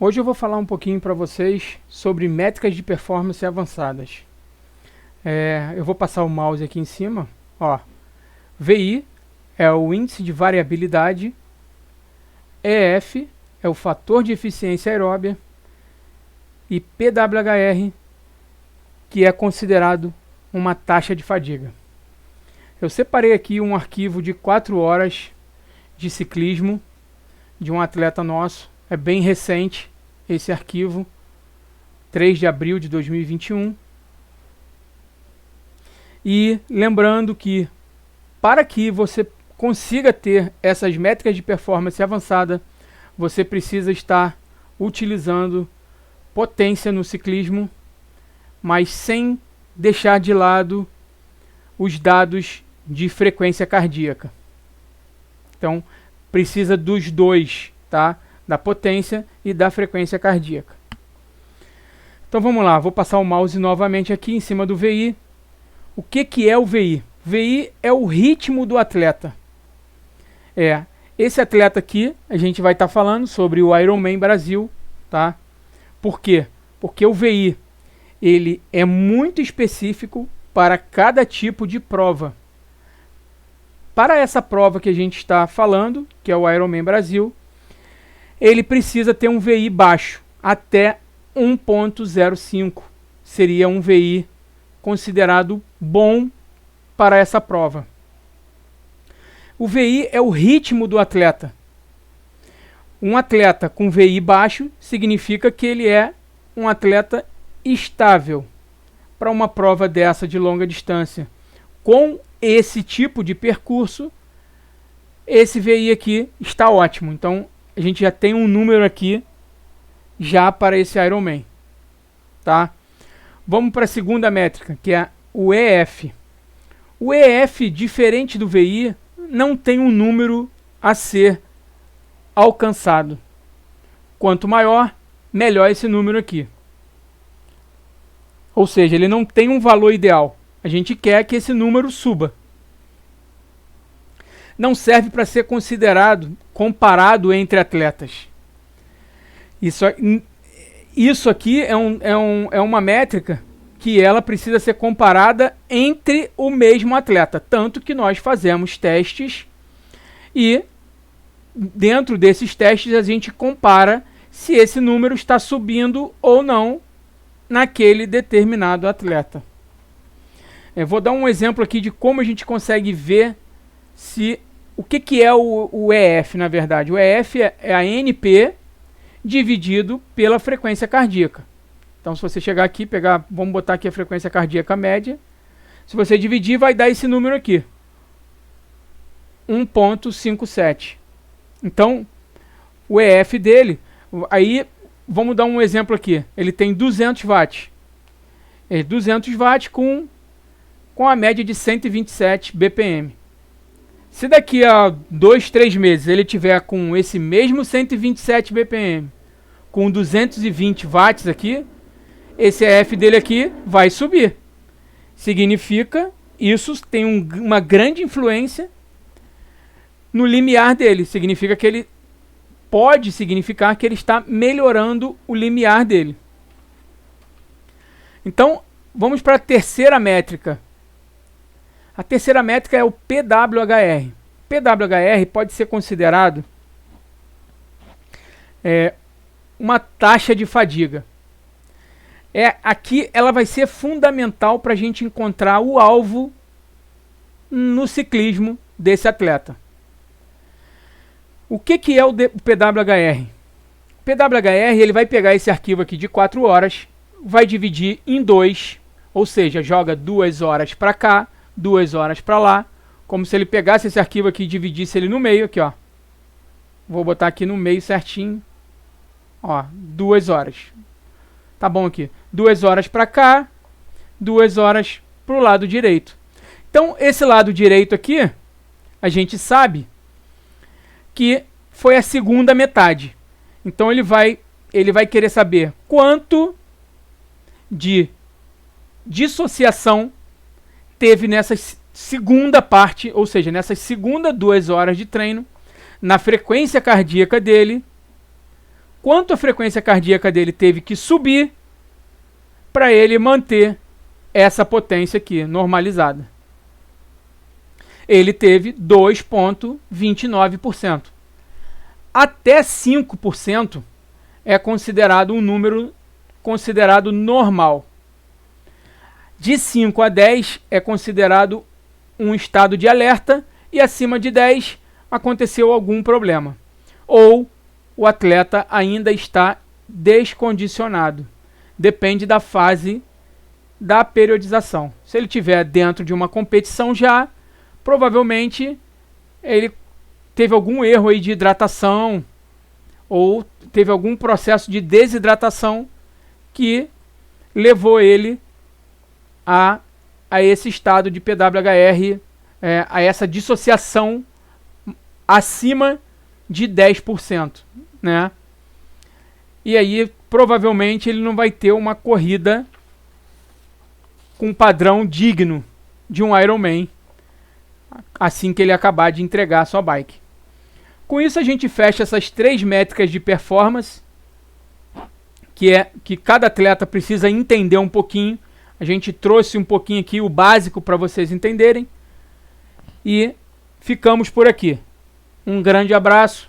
Hoje eu vou falar um pouquinho para vocês sobre métricas de performance avançadas. Eu vou passar o mouse aqui em cima. Ó, VI é o índice de variabilidade, EF é o fator de eficiência aeróbia e PWHR, que é considerado uma taxa de fadiga. Eu separei aqui um arquivo de 4 horas de ciclismo de um atleta nosso. É bem recente esse arquivo, 3 de abril de 2021. E lembrando que para que você consiga ter essas métricas de performance avançada, você precisa estar utilizando potência no ciclismo, mas sem deixar de lado os dados de frequência cardíaca. Então, precisa dos dois, tá? Da potência e da frequência cardíaca. Então vamos lá, vou passar o mouse novamente aqui em cima do VI. O que é o VI? VI é o ritmo do atleta. Esse atleta aqui, a gente vai estar falando sobre o Ironman Brasil, tá? Por quê? Porque o VI, ele é muito específico para cada tipo de prova. Para essa prova que a gente está falando, que é o Ironman Brasil, ele precisa ter um VI baixo, até 1.05. Seria um VI considerado bom para essa prova. O VI é o ritmo do atleta. Um atleta com VI baixo significa que ele é um atleta estável para uma prova dessa de longa distância. Com esse tipo de percurso, esse VI aqui está ótimo. Então, a gente já tem um número aqui já para esse Ironman, tá? Vamos para a segunda métrica, que é o EF. O EF, diferente do VI, não tem um número a ser alcançado. Quanto maior, melhor esse número aqui. Ou seja, ele não tem um valor ideal. A gente quer que esse número suba. Não serve para ser considerado, comparado entre atletas. Isso aqui é uma métrica que ela precisa ser comparada entre o mesmo atleta. Tanto que nós fazemos testes e dentro desses testes a gente compara se esse número está subindo ou não naquele determinado atleta. Eu vou dar um exemplo aqui de como a gente consegue ver o que é o EF, na verdade. O EF é a NP dividido pela frequência cardíaca. Então, se você chegar aqui, vamos botar aqui a frequência cardíaca média. Se você dividir, vai dar esse número aqui, 1.57. Então, o EF dele, aí vamos dar um exemplo aqui. Ele tem 200 watts. 200 watts com a média de 127 BPM. Se daqui a 2, 3 meses ele tiver com esse mesmo 127 BPM, com 220 watts aqui, esse EF dele aqui vai subir. Significa, isso tem uma grande influência no limiar dele. Significa que ele pode significar que ele está melhorando o limiar dele. Então, vamos para a terceira métrica. A terceira métrica é o PWHR. PWHR pode ser considerado uma taxa de fadiga. Aqui ela vai ser fundamental para a gente encontrar o alvo no ciclismo desse atleta. O que é o PWHR? O PWHR ele vai pegar esse arquivo aqui de 4 horas, vai dividir em 2, ou seja, joga 2 horas para cá, 2 horas para lá, como se ele pegasse esse arquivo aqui e dividisse ele no meio, aqui ó. Vou botar aqui no meio certinho, ó, 2 horas. Tá bom aqui, 2 horas para cá, 2 horas para o lado direito. Então, esse lado direito aqui, a gente sabe que foi a segunda metade. Então, ele vai querer saber quanto de dissociação teve nessa segunda parte, ou seja, nessas segundas 2 horas de treino, na frequência cardíaca dele, quanto a frequência cardíaca dele teve que subir para ele manter essa potência aqui, normalizada. Ele teve 2,29%. Até 5% é considerado um número considerado normal. De 5 a 10 é considerado um estado de alerta e acima de 10 aconteceu algum problema. Ou o atleta ainda está descondicionado. Depende da fase da periodização. Se ele estiver dentro de uma competição já, provavelmente ele teve algum erro aí de hidratação ou teve algum processo de desidratação que levou ele a esse estado de PWHR, a essa dissociação acima de 10%, né? E aí, provavelmente, ele não vai ter uma corrida com um padrão digno de um Ironman assim que ele acabar de entregar a sua bike. Com isso, a gente fecha essas 3 métricas de performance, que cada atleta precisa entender um pouquinho. A gente trouxe um pouquinho aqui o básico para vocês entenderem. E ficamos por aqui. Um grande abraço